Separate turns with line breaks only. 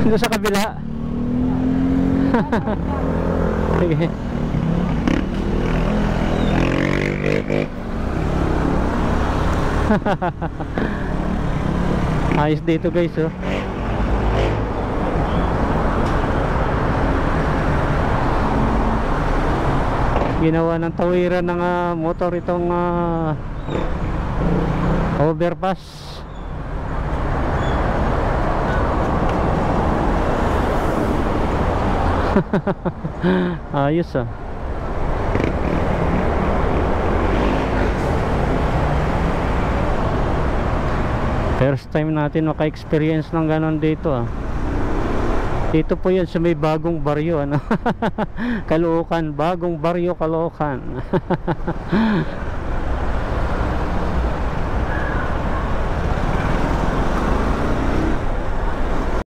Doon sa kabila. Sige. Ayos dito guys, oh. Ginawa ng tawiran ng motor itong overpass. Ayos, ah. First time natin maka-experience ng ganon dito, ah. Dito po yan sa may bagong baryo, ano? Caloocan, bagong baryo Caloocan.